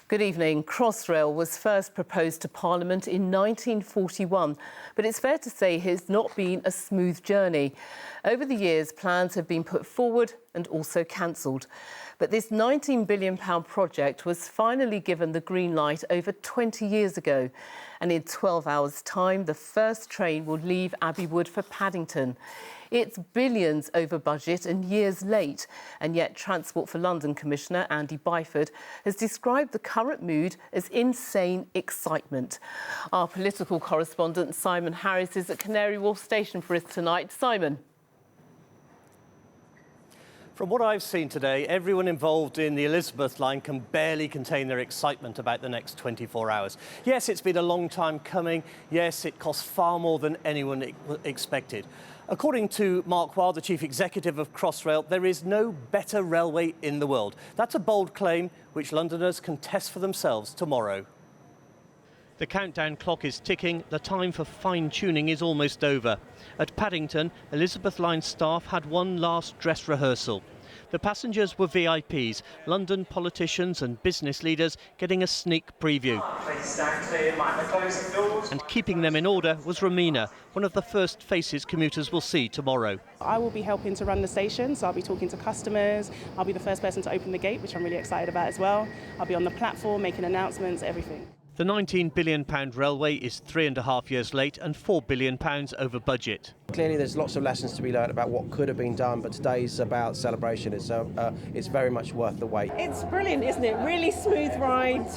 Good evening. Crossrail was first proposed to Parliament in 1941, but it's fair to say it's not been a smooth journey. Over the years, plans have been put forward and also cancelled. But this £19 billion project was finally given the green light over 20 years ago. And in 12 hours' time, the first train will leave Abbey Wood for Paddington. It's billions over budget and years late, and yet Transport for London Commissioner Andy Byford has described the current mood as insane excitement. Our political correspondent Simon Harris is at Canary Wharf Station for us tonight. Simon. From what I've seen today, everyone involved in the Elizabeth line can barely contain their excitement about the next 24 hours. Yes, it's been a long time coming. Yes, it costs far more than anyone expected. According to Mark Wilde, the chief executive of Crossrail, there is no better railway in the world. That's a bold claim which Londoners can test for themselves tomorrow. The countdown clock is ticking. The time for fine-tuning is almost over. At Paddington, Elizabeth line staff had one last dress rehearsal. The passengers were VIPs, London politicians and business leaders getting a sneak preview. And keeping them in order was Romina, one of the first faces commuters will see tomorrow. I will be helping to run the station, so I'll be talking to customers. I'll be the first person to open the gate, which I'm really excited about as well. I'll be on the platform, making announcements, everything. The £19 billion railway is 3.5 years late and £4 billion over budget. Clearly there's lots of lessons to be learned about what could have been done, but today's about celebration. It's very much worth the wait. It's brilliant, isn't it? Really smooth ride.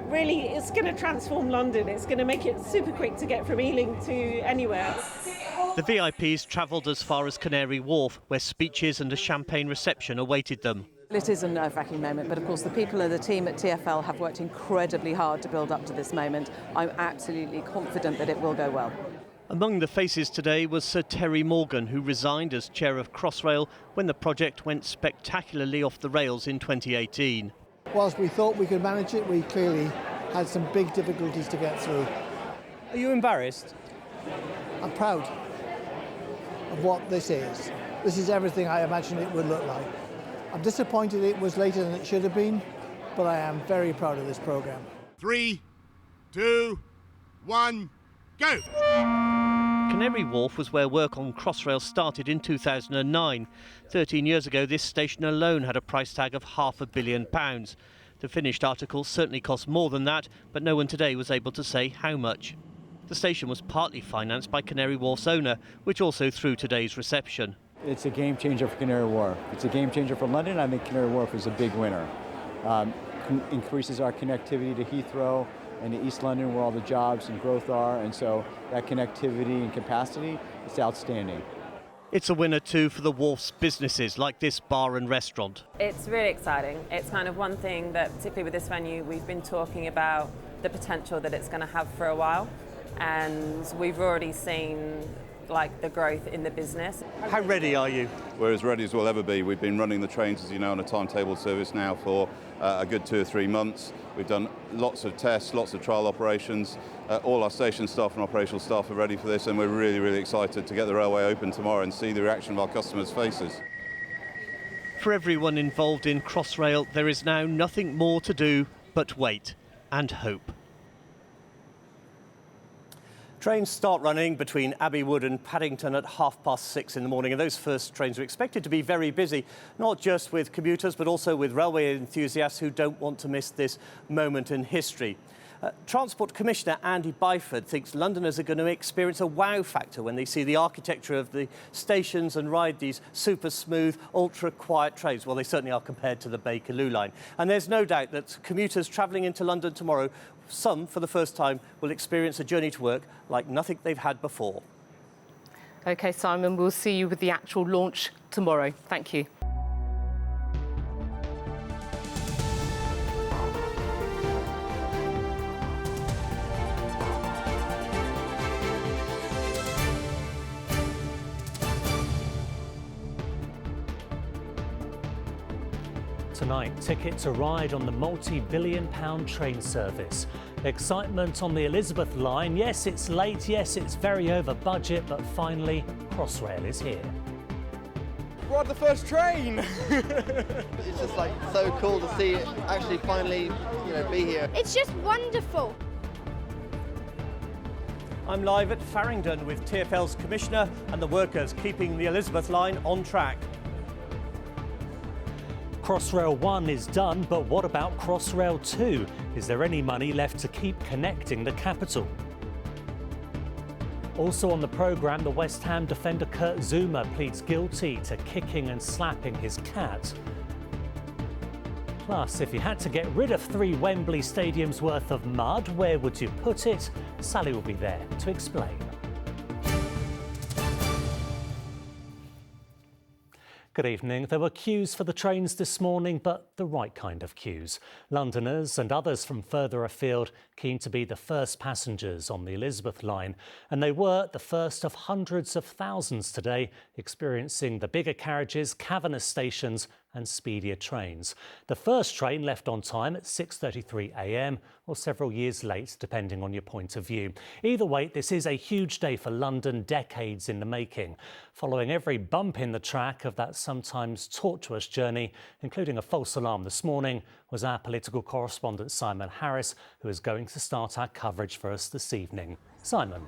Really, it's going to transform London. It's going to make it super quick to get from Ealing to anywhere. The VIPs travelled as far as Canary Wharf, where speeches and a champagne reception awaited them. It is a nerve-wracking moment, but of course the people and the team at TfL have worked incredibly hard to build up to this moment. I'm absolutely confident that it will go well. Among the faces today was Sir Terry Morgan, who resigned as chair of Crossrail when the project went spectacularly off the rails in 2018. Whilst we thought we could manage it, we clearly had some big difficulties to get through. Are you embarrassed? I'm proud of what this is. This is everything I imagined it would look like. I'm disappointed it was later than it should have been, but I am very proud of this programme. 3, 2, 1, go! Canary Wharf was where work on Crossrail started in 2009. 13 years ago, this station alone had a price tag of £500 million. The finished article certainly cost more than that, but no one today was able to say how much. The station was partly financed by Canary Wharf's owner, which also threw today's reception. It's a game changer for Canary Wharf. It's a game changer for London. I think Canary Wharf is a big winner. Increases our connectivity to Heathrow and to East London, where all the jobs and growth are, and so that connectivity and capacity is outstanding. It's a winner too for the Wharf's businesses, like this bar and restaurant. It's really exciting. It's kind of one thing that, particularly with this venue, we've been talking about the potential that it's going to have for a while, and we've already seen the growth in the business. How ready are you? We're as ready as we'll ever be. We've been running the trains, as you know, on a timetable service now for a good 2 or 3 months. We've done lots of tests, lots of trial operations. All our station staff and operational staff are ready for this, and we're really, really excited to get the railway open tomorrow and see the reaction of our customers' faces. For everyone involved in Crossrail, there is now nothing more to do but wait and hope. Trains start running between Abbey Wood and Paddington at 6:30 in the morning, and those first trains are expected to be very busy, not just with commuters but also with railway enthusiasts who don't want to miss this moment in history. Transport Commissioner Andy Byford thinks Londoners are going to experience a wow factor when they see the architecture of the stations and ride these super smooth, ultra-quiet trains. Well, they certainly are compared to the Bakerloo line. And there's no doubt that commuters travelling into London tomorrow, some, for the first time, will experience a journey to work like nothing they've had before. OK, Simon, we'll see you with the actual launch tomorrow. Thank you. Tonight, ticket to ride on the multi-billion-pound train service. Excitement on the Elizabeth line. Yes, it's late. Yes, it's very over budget, but finally, Crossrail is here. We're on the first train! It's just so cool to see it actually finally be here. It's just wonderful. I'm live at Farringdon with TfL's commissioner and the workers keeping the Elizabeth line on track. Crossrail 1 is done, but what about Crossrail 2? Is there any money left to keep connecting the capital? Also on the programme, the West Ham defender Kurt Zouma pleads guilty to kicking and slapping his cat. Plus, if you had to get rid of 3 Wembley Stadiums worth of mud, where would you put it? Sally will be there to explain. Good evening. There were queues for the trains this morning, but the right kind of queues. Londoners and others from further afield keen to be the first passengers on the Elizabeth line. And they were the first of hundreds of thousands today, experiencing the bigger carriages, cavernous stations and speedier trains. The first train left on time at 6:33 a.m. or several years late, depending on your point of view. Either way, this is a huge day for London, decades in the making. Following every bump in the track of that sometimes tortuous journey, including a false alarm this morning, was our political correspondent Simon Harris, who is going to start our coverage for us this evening. Simon.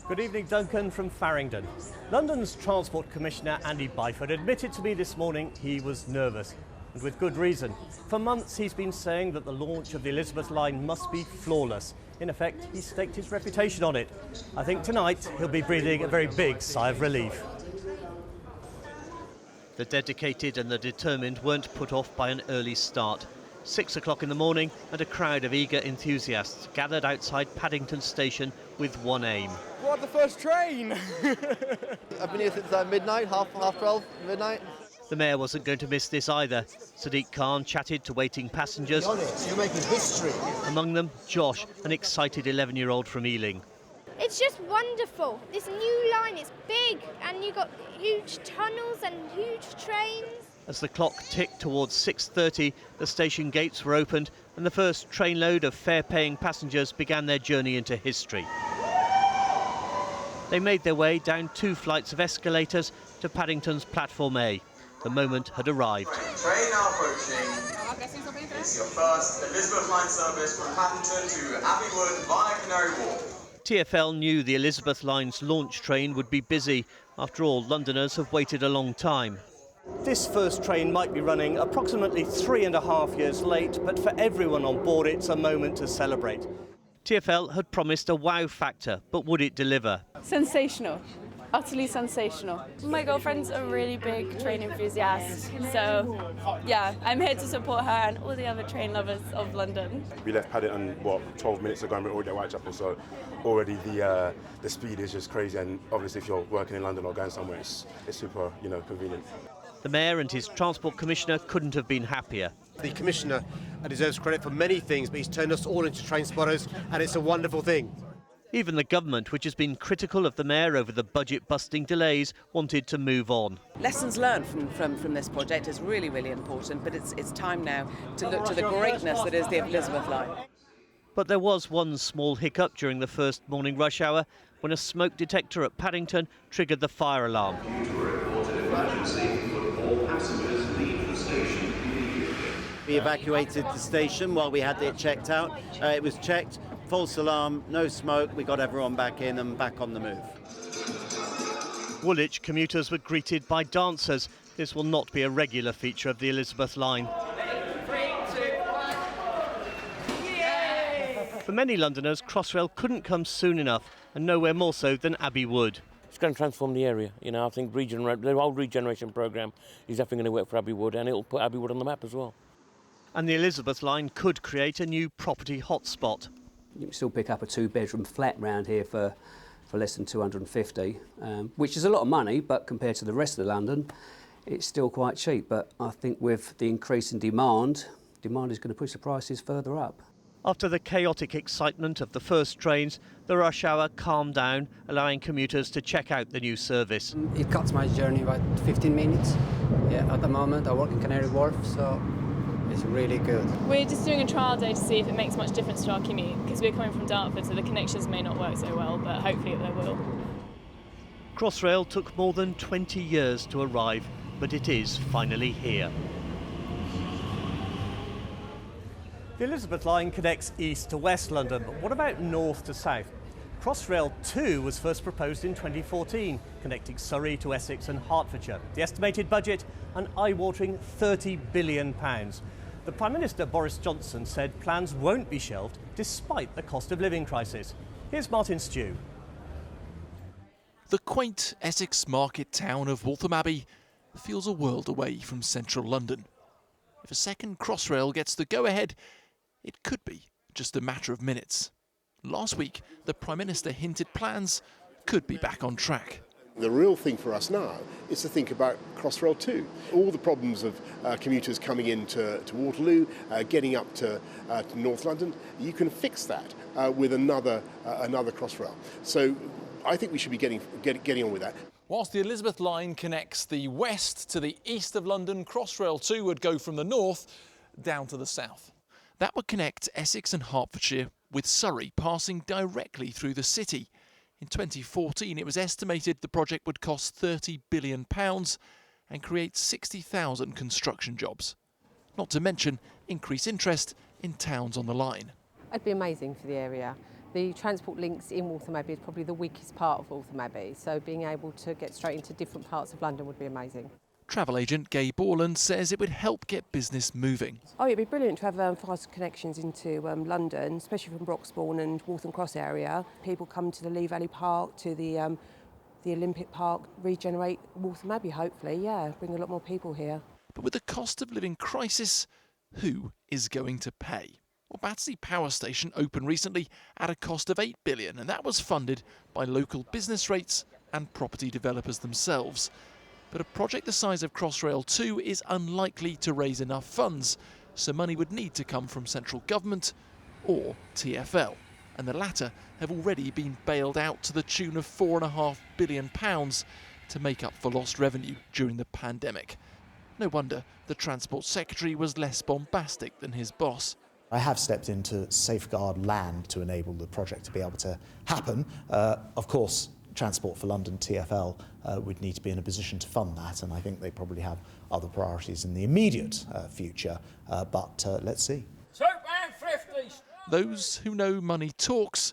Good evening, Duncan from Farringdon. London's Transport Commissioner Andy Byford admitted to me this morning he was nervous, and with good reason. For months he's been saying that the launch of the Elizabeth line must be flawless. In effect, he staked his reputation on it. I think tonight he'll be breathing a very big sigh of relief. The dedicated and the determined weren't put off by an early start. 6 o'clock in the morning and a crowd of eager enthusiasts gathered outside Paddington Station with one aim. What, the first train? I've been here since midnight, half 12, midnight. The Mayor wasn't going to miss this either. Sadiq Khan chatted to waiting passengers. Be honest, you're making history. Among them, Josh, an excited 11-year-old from Ealing. It's just wonderful. This new line is big and you've got huge tunnels and huge trains. As the clock ticked towards 6:30, the station gates were opened and the first trainload of fare-paying passengers began their journey into history. They made their way down 2 flights of escalators to Paddington's Platform A. The moment had arrived. Train now approaching. It's your first Elizabeth line service from Paddington to Abbey Wood via Canary Wharf. TfL knew the Elizabeth line's launch train would be busy. After all, Londoners have waited a long time. This first train might be running approximately 3.5 years late, but for everyone on board it's a moment to celebrate. TfL had promised a wow factor, but would it deliver? Sensational. Utterly sensational. My girlfriend's a really big train enthusiast, so yeah, I'm here to support her and all the other train lovers of London. We left Paddington, 12 minutes ago and we're already at Whitechapel, so already the speed is just crazy, and obviously if you're working in London or going somewhere, it's super, convenient. The Mayor and his Transport Commissioner couldn't have been happier. The Commissioner deserves credit for many things, but he's turned us all into train spotters, and it's a wonderful thing. Even the government, which has been critical of the Mayor over the budget-busting delays, wanted to move on. Lessons learned from this project is really, really important, but it's time now to look to the greatness that is the Elizabeth line. But there was one small hiccup during the first morning rush hour when a smoke detector at Paddington triggered the fire alarm. We evacuated the station while we had it checked out. It was checked, false alarm, no smoke. We got everyone back in and back on the move. Woolwich commuters were greeted by dancers. This will not be a regular feature of the Elizabeth line. 3, 2, 1. Yay! For many Londoners, Crossrail couldn't come soon enough, and nowhere more so than Abbey Wood. It's going to transform the area. I think the whole regeneration programme is definitely going to work for Abbey Wood, and it'll put Abbey Wood on the map as well. And the Elizabeth line could create a new property hotspot. You can still pick up a 2-bedroom flat round here for less than 250, which is a lot of money, but compared to the rest of London, it's still quite cheap. But I think with the increase in demand is going to push the prices further up. After the chaotic excitement of the first trains, the rush hour calmed down, allowing commuters to check out the new service. It cuts my journey about 15 minutes. Yeah, at the moment I work in Canary Wharf, so it's really good. We're just doing a trial day to see if it makes much difference to our commute, because we're coming from Dartford, so the connections may not work so well, but hopefully they will. Crossrail took more than 20 years to arrive, but it is finally here. The Elizabeth line connects east to west London, but what about north to south? Crossrail 2 was first proposed in 2014, connecting Surrey to Essex and Hertfordshire. The estimated budget, an eye-watering £30 billion. The Prime Minister Boris Johnson said plans won't be shelved despite the cost of living crisis. Here's Martin Stew. The quaint Essex market town of Waltham Abbey feels a world away from central London. If a second Crossrail gets the go-ahead, it could be just a matter of minutes. Last week, the Prime Minister hinted plans could be back on track. The real thing for us now is to think about Crossrail 2. All the problems of commuters coming into Waterloo, getting up to North London, you can fix that with another Crossrail. So I think we should be getting on with that. Whilst the Elizabeth line connects the west to the east of London, Crossrail 2 would go from the north down to the south. That would connect Essex and Hertfordshire with Surrey passing directly through the city. In 2014, it was estimated the project would cost £30 billion and create 60,000 construction jobs. Not to mention increase interest in towns on the line. It'd be amazing for the area. The transport links in Waltham Abbey is probably the weakest part of Waltham Abbey, so being able to get straight into different parts of London would be amazing. Travel agent Gay Borland says it would help get business moving. Oh, it'd be brilliant to have fast connections into London, especially from Broxbourne and Waltham Cross area. People come to the Lee Valley Park, to the Olympic Park, regenerate Waltham Abbey, hopefully, bring a lot more people here. But with the cost of living crisis, who is going to pay? Well, Battersea Power Station opened recently at a cost of £8 billion, and that was funded by local business rates and property developers themselves. But a project the size of Crossrail 2 is unlikely to raise enough funds, so money would need to come from central government or TfL, and the latter have already been bailed out to the tune of £4.5 billion to make up for lost revenue during the pandemic. No wonder the Transport Secretary was less bombastic than his boss. I have stepped in to safeguard land to enable the project to be able to happen. Of course, Transport for London, TfL, would need to be in a position to fund that, and I think they probably have other priorities in the immediate future, but let's see. £2.50. Those who know money talks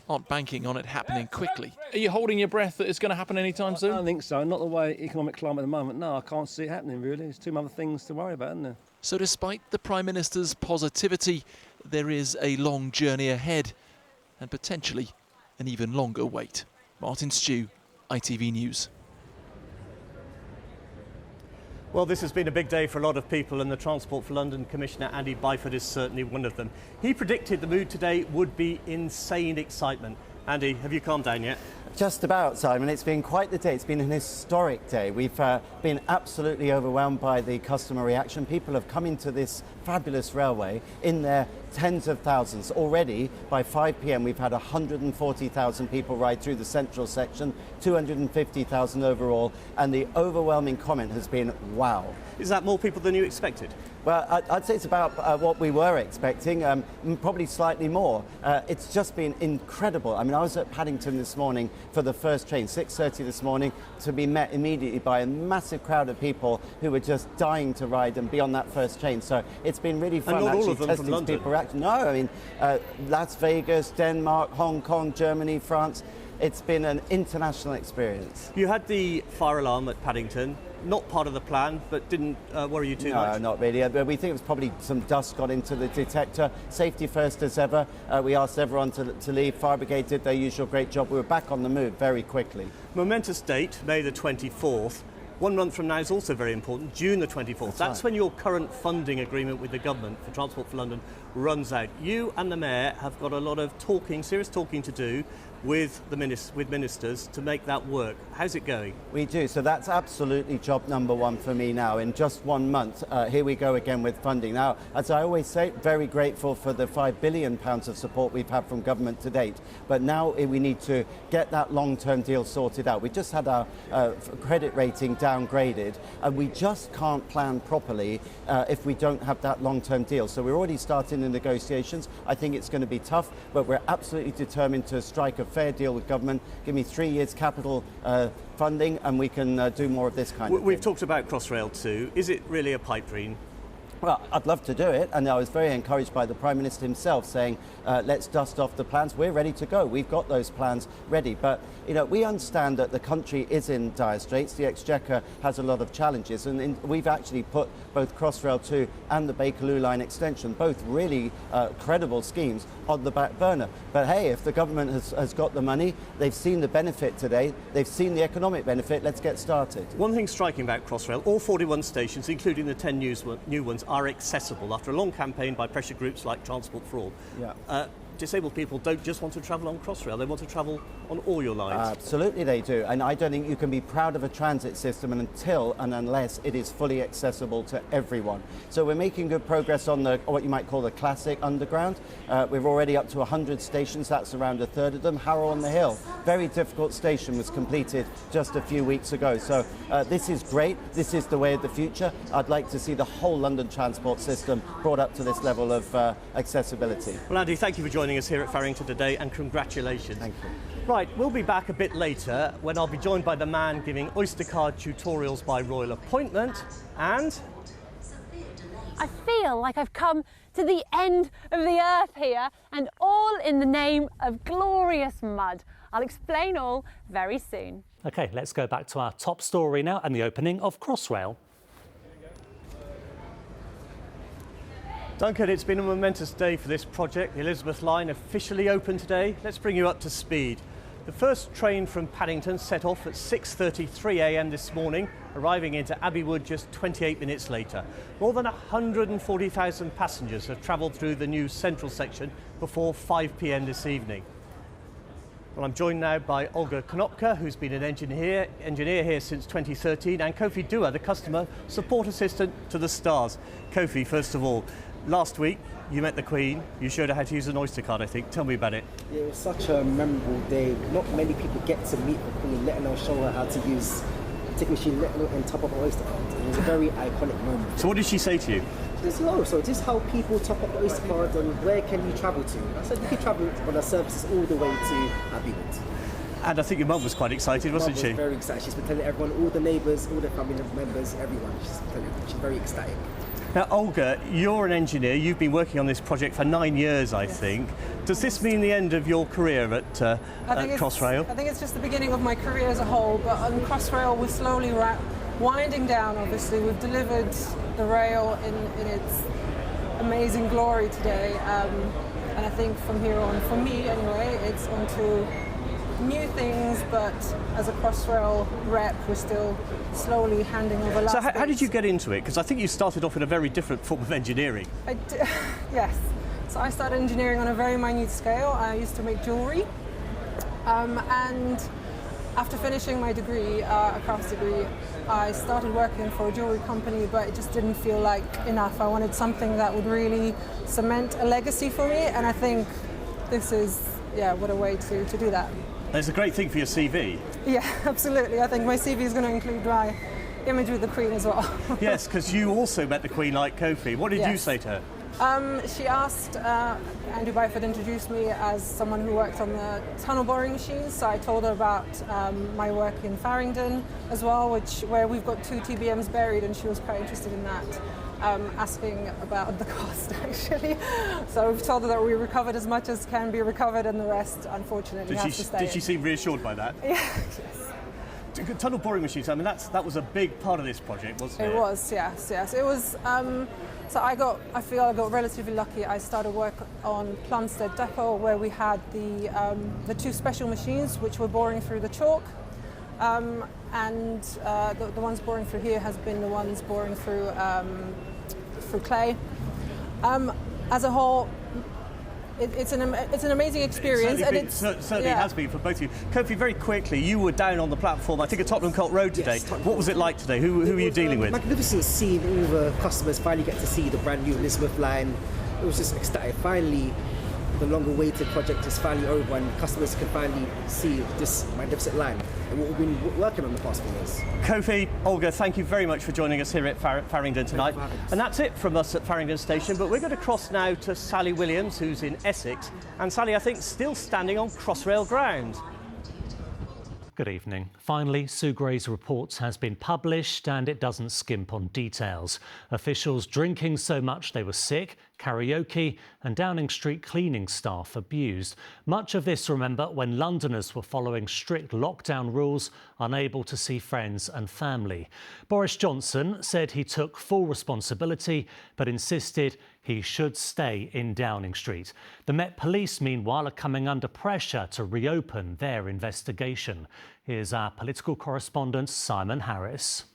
aren't banking on it happening quickly. Are you holding your breath that it's going to happen anytime soon? I don't think so. Not the way economic climate at the moment. No, I can't see it happening, really. There's too many other things to worry about, isn't there? So despite the Prime Minister's positivity, there is a long journey ahead and potentially an even longer wait. Martin Stew, ITV News. Well, this has been a big day for a lot of people, and the Transport for London Commissioner Andy Byford is certainly one of them. He predicted the mood today would be insane excitement. Andy, have you calmed down yet? Just about, Simon. It's been quite the day. It's been an historic day. We've been absolutely overwhelmed by the customer reaction. People have come into this fabulous railway in their tens of thousands. Already, by 5 p.m, we've had 140,000 people ride through the central section, 250,000 overall, and the overwhelming comment has been, wow. Is that more people than you expected? Well, I'd say it's about what we were expecting, probably slightly more. It's just been incredible. I mean, I was at Paddington this morning for the first train, 6:30 this morning, to be met immediately by a massive crowd of people who were just dying to ride and be on that first train. So it's been really fun actually testing people's reaction. No, I mean, Las Vegas, Denmark, Hong Kong, Germany, France. It's been an international experience. You had the fire alarm at Paddington. Not part of the plan, but didn't worry you too much? No, not really. We think it was probably some dust got into the detector. Safety first as ever. We asked everyone to leave. Fire Brigade did their usual great job. We were back on the move very quickly. Momentous date, May the 24th. 1 month from now is also very important, June the 24th. That's when your current funding agreement with the government for Transport for London runs out. You and the Mayor have got a lot of serious talking to do with ministers to make that work. How's it going? We do. So that's absolutely job number one for me now. In just 1 month, here we go again with funding. Now, as I always say, very grateful for the £5 billion of support we've had from government to date. But now we need to get that long-term deal sorted out. We just had our credit rating downgraded, and we just can't plan properly if we don't have that long-term deal. So we're already starting the negotiations. I think it's going to be tough, but we're absolutely determined to strike a fair deal with government. Give me 3 years capital funding, and we can do more of this kind of thing. We've talked about Crossrail 2. Is it really a pipe dream? Well, I'd love to do it, and I was very encouraged by the Prime Minister himself saying, let's dust off the plans. We're ready to go. We've got those plans ready. But, you know, we understand that the country is in dire straits. The Exchequer has a lot of challenges, and we've actually put both Crossrail 2 and the Bakerloo line extension, both really credible schemes, on the back burner. But hey, if the government has got the money, they've seen the benefit today, they've seen the economic benefit, let's get started. One thing striking about Crossrail, all 41 stations, including the 10 new ones, are accessible after a long campaign by pressure groups like Transport for All. Yeah. Disabled people don't just want to travel on Crossrail, they want to travel on all your lines. Absolutely they do, and I don't think you can be proud of a transit system until and unless it is fully accessible to everyone. So we're making good progress on what you might call the classic underground. We're already up to 100 stations, that's around a third of them. Harrow on the Hill, very difficult station, was completed just a few weeks ago. So this is great, this is the way of the future. I'd like to see the whole London transport system brought up to this level of accessibility. Well, Andy, thank you for joining us here at Farringdon today, and congratulations. Thank you. Right, we'll be back a bit later when I'll be joined by the man giving Oyster card tutorials by royal appointment, and I feel like I've come to the end of the earth here, and all in the name of glorious mud. I'll explain all very soon. OK, let's go back to our top story now and the opening of Crossrail. Duncan, it's been a momentous day for this project. The Elizabeth line officially opened today. Let's bring you up to speed. The first train from Paddington set off at 6:33 a.m. this morning, arriving into Abbey Wood just 28 minutes later. More than 140,000 passengers have travelled through the new central section before 5 p.m. this evening. Well, I'm joined now by Olga Konopka, who's been an engineer here since 2013, and Kofi Dua, the customer support assistant to the Stars. Kofi, first of all, last week you met the Queen, you showed her how to use an Oyster card, I think. Tell me about it. Yeah, it was such a memorable day. Not many people get to meet the Queen, let alone show her how to use the ticket machine, let alone on top of an Oyster card. It was a very iconic moment. So what did she say to you? Just, so just how people top up the Oyster card and where can you travel to? I said you can travel on our services all the way to Abbey Wood. And I think your mum was quite excited, wasn't she? Mum was very excited. She's been telling everyone, all the neighbours, all the family members, everyone. She's very ecstatic. Now, Olga, you're an engineer. You've been working on this project for 9 years, I think. Does this mean the end of your career at Crossrail? I think it's just the beginning of my career as a whole, but on Crossrail we're slowly winding down, obviously. We've delivered the rail in its amazing glory today, and I think from here on, for me anyway, it's on to new things, but as a Crossrail rep, we're still slowly handing over last So how did bits. you get into it? Because I think you started off in a very different form of engineering. Yes. So I started engineering on a very minute scale. I used to make jewellery. And after finishing my degree, a crafts degree, I started working for a jewellery company, but it just didn't feel like enough. I wanted something that would really cement a legacy for me, and I think this is, what a way to do that. It's a great thing for your CV. Yeah, absolutely. I think my CV is going to include my image with the Queen as well. Yes, because you also met the Queen like Kofi. What did you say to her? She asked, Andrew Byford introduced me as someone who worked on the tunnel boring machines, so I told her about my work in Farringdon as well, where we've got 2 TBMs buried, and she was quite interested in that. Asking about the cost, actually. So we've told her that we recovered as much as can be recovered, and the rest, unfortunately, has to stay. Did she seem reassured by that? Yeah, yes. Tunnel boring machines, I mean, that was a big part of this project, wasn't it? It was, yes. It was, so I feel I got relatively lucky. I started work on Plumstead Depot, where we had the 2 special machines which were boring through the chalk. And the ones boring through here has been the ones boring through clay. As a whole, it's an amazing experience, it certainly has been for both of you. Kofi, very quickly, you were down on the platform, I think at Tottenham Court Road today. Yes, what was it like today? Who were you dealing with? Magnificent seeing all the customers finally get to see the brand new Elizabeth line. It was just ecstatic. Finally, the longer-awaited project is finally over, and customers can finally see this magnificent line and what we've been working on the past few years. Kofi, Olga, thank you very much for joining us here at Farringdon tonight. And that's it from us at Farringdon Station, but we're going to cross now to Sally Williams, who's in Essex. And Sally, I think, still standing on Crossrail ground. Good evening. Finally, Sue Gray's report has been published and it doesn't skimp on details. Officials drinking so much they were sick, karaoke and Downing Street cleaning staff abused. Much of this, remember, when Londoners were following strict lockdown rules, unable to see friends and family. Boris Johnson said he took full responsibility but insisted he should stay in Downing Street. The Met Police, meanwhile, are coming under pressure to reopen their investigation. Here's our political correspondent, Simon Harris.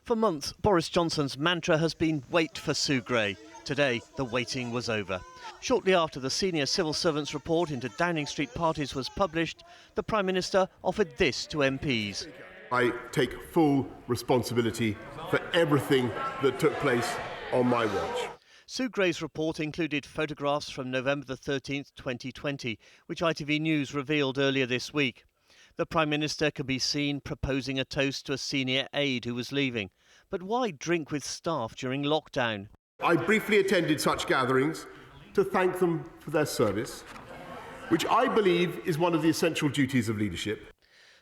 For months, Boris Johnson's mantra has been wait for Sue Gray. Today, the waiting was over. Shortly after the senior civil servants report into Downing Street parties was published, the Prime Minister offered this to MPs. I take full responsibility for everything that took place on my watch. Sue Gray's report included photographs from November the 13th, 2020, which ITV News revealed earlier this week. The Prime Minister could be seen proposing a toast to a senior aide who was leaving. But why drink with staff during lockdown? I briefly attended such gatherings to thank them for their service, which I believe is one of the essential duties of leadership.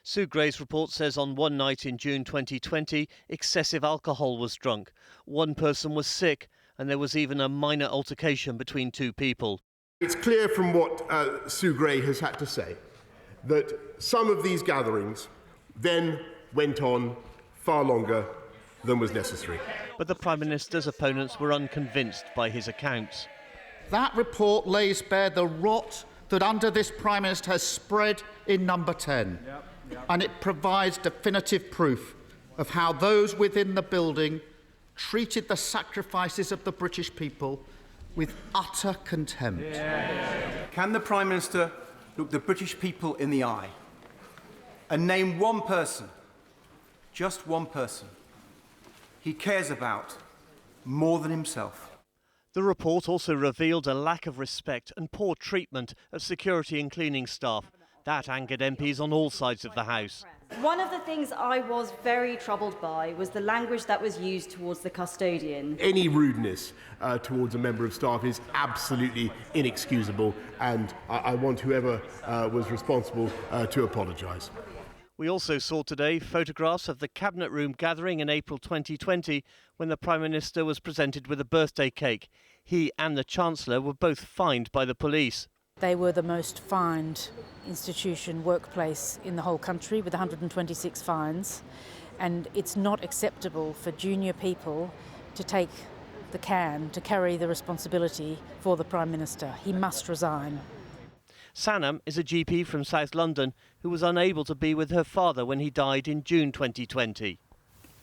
Sue Gray's report says on one night in June 2020, excessive alcohol was drunk. One person was sick, and there was even a minor altercation between two people. It's clear from what Sue Gray has had to say that some of these gatherings then went on far longer than was necessary. But the Prime Minister's opponents were unconvinced by his accounts. That report lays bare the rot that under this Prime Minister has spread in Number 10. And it provides definitive proof of how those within the building treated the sacrifices of the British people with utter contempt. Can the Prime Minister look the British people in the eye and name one person, just one person, he cares about more than himself? The report also revealed a lack of respect and poor treatment of security and cleaning staff. That angered MPs on all sides of the House. One of the things I was very troubled by was the language that was used towards the custodian. Any rudeness towards a member of staff is absolutely inexcusable, and I want whoever was responsible to apologise. We also saw today photographs of the Cabinet Room gathering in April 2020 when the Prime Minister was presented with a birthday cake. He and the Chancellor were both fined by the police. They were the most fined workplace in the whole country, with 126 fines, and it's not acceptable for junior people to take the can, to carry the responsibility for the Prime Minister. He must resign. Sanam is a GP from South London who was unable to be with her father when he died in June 2020.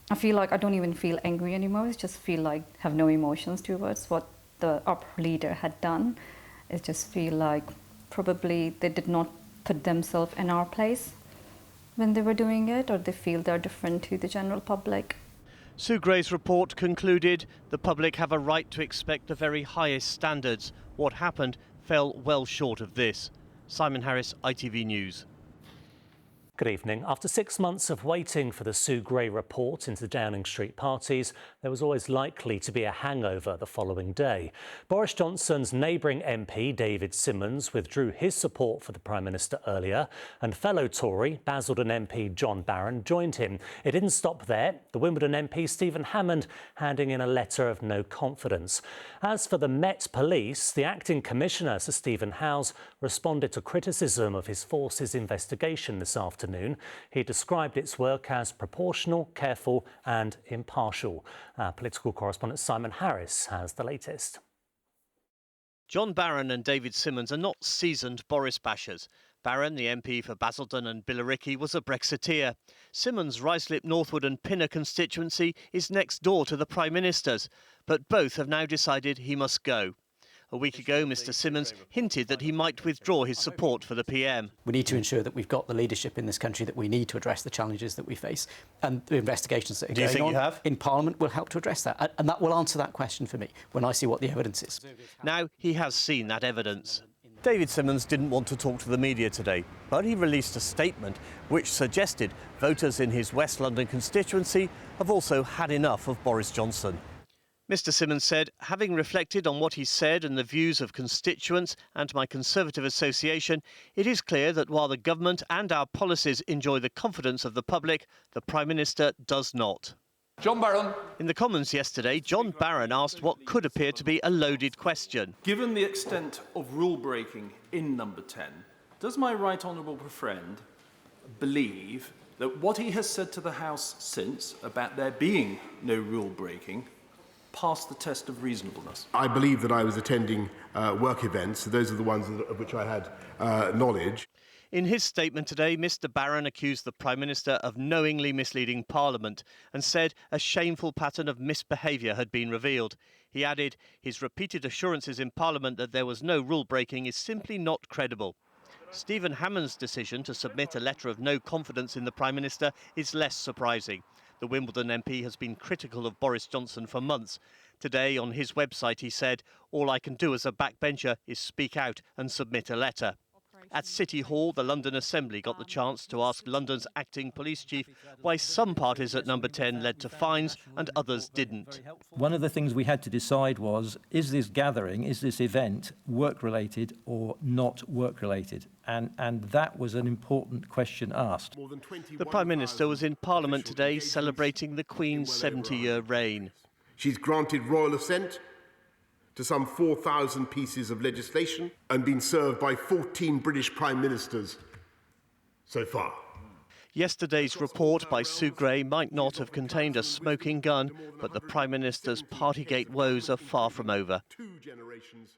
I feel like I don't even feel angry anymore. I just feel like I have no emotions towards what the upper leader had done. I just feel like probably they did not put themselves in our place when they were doing it, or they feel they're different to the general public. Sue Gray's report concluded the public have a right to expect the very highest standards. What happened fell well short of this. Simon Harris, ITV News. Good evening. After 6 months of waiting for the Sue Gray report into Downing Street parties, there was always likely to be a hangover the following day. Boris Johnson's neighbouring MP, David Simmons, withdrew his support for the Prime Minister earlier, and fellow Tory, Basildon MP John Barron, joined him. It didn't stop there. The Wimbledon MP, Stephen Hammond, handing in a letter of no confidence. As for the Met Police, the acting commissioner, Sir Stephen Howes, responded to criticism of his force's investigation this afternoon. He described its work as proportional, careful and impartial. Our political correspondent Simon Harris has the latest. John Barron and David Simmons are not seasoned Boris bashers. Barron, the MP for Basildon and Billericay, was a Brexiteer. Simmons' Ruislip, Northwood and Pinner constituency is next door to the Prime Minister's, but both have now decided he must go. A week ago, Mr Simmons hinted that he might withdraw his support for the PM. We need to ensure that we've got the leadership in this country that we need to address the challenges that we face. And the investigations that are going on in Parliament will help to address that. And that will answer that question for me when I see what the evidence is. Now he has seen that evidence. David Simmons didn't want to talk to the media today, but he released a statement which suggested voters in his West London constituency have also had enough of Boris Johnson. Mr Simmons said, having reflected on what he said and the views of constituents and my Conservative association, it is clear that while the government and our policies enjoy the confidence of the public, the Prime Minister does not. John Barron. In the Commons yesterday, John Barron asked what could appear to be a loaded question. Given the extent of rule breaking in Number 10, does my right honourable friend believe that what he has said to the House since about there being no rule breaking passed the test of reasonableness? I believe that I was attending work events. Those are the ones of which I had knowledge. In his statement today, Mr Barron accused the Prime Minister of knowingly misleading Parliament and said a shameful pattern of misbehaviour had been revealed. He added his repeated assurances in Parliament that there was no rule breaking is simply not credible. Stephen Hammond's decision to submit a letter of no confidence in the Prime Minister is less surprising. The Wimbledon MP has been critical of Boris Johnson for months. Today, on his website, he said, "All I can do as a backbencher is speak out and submit a letter." At City Hall, the London Assembly got the chance to ask London's acting police chief why some parties at Number 10 led to fines and others didn't. One of the things we had to decide was, is this gathering, is this event work-related or not work-related? And that was an important question asked. The Prime Minister was in Parliament today celebrating the Queen's 70-year reign. She's granted royal assent to some 4,000 pieces of legislation and been served by 14 British Prime Ministers so far. Yesterday's report by Sue Gray might not have contained a smoking gun, but the Prime Minister's Partygate woes are far from over. 2 generations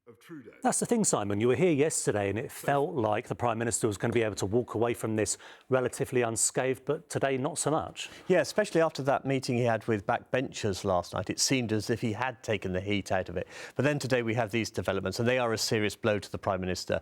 of Trudeau. That's the thing, Simon. You were here yesterday and it felt like the Prime Minister was going to be able to walk away from this relatively unscathed, but today not so much. Yeah, especially after that meeting he had with backbenchers last night. It seemed as if he had taken the heat out of it. But then today we have these developments and they are a serious blow to the Prime Minister.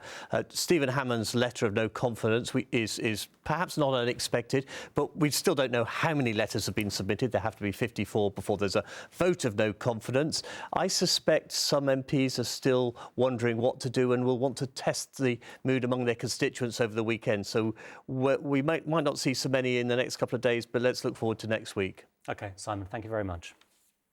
Stephen Hammond's letter of no confidence is perhaps not unexpected, but we still don't know how many letters have been submitted. There have to be 54 before there's a vote of no confidence. I suspect some MPs are still wondering what to do and will want to test the mood among their constituents over the weekend. So we might not see so many in the next couple of days, but let's look forward to next week. OK, Simon, thank you very much.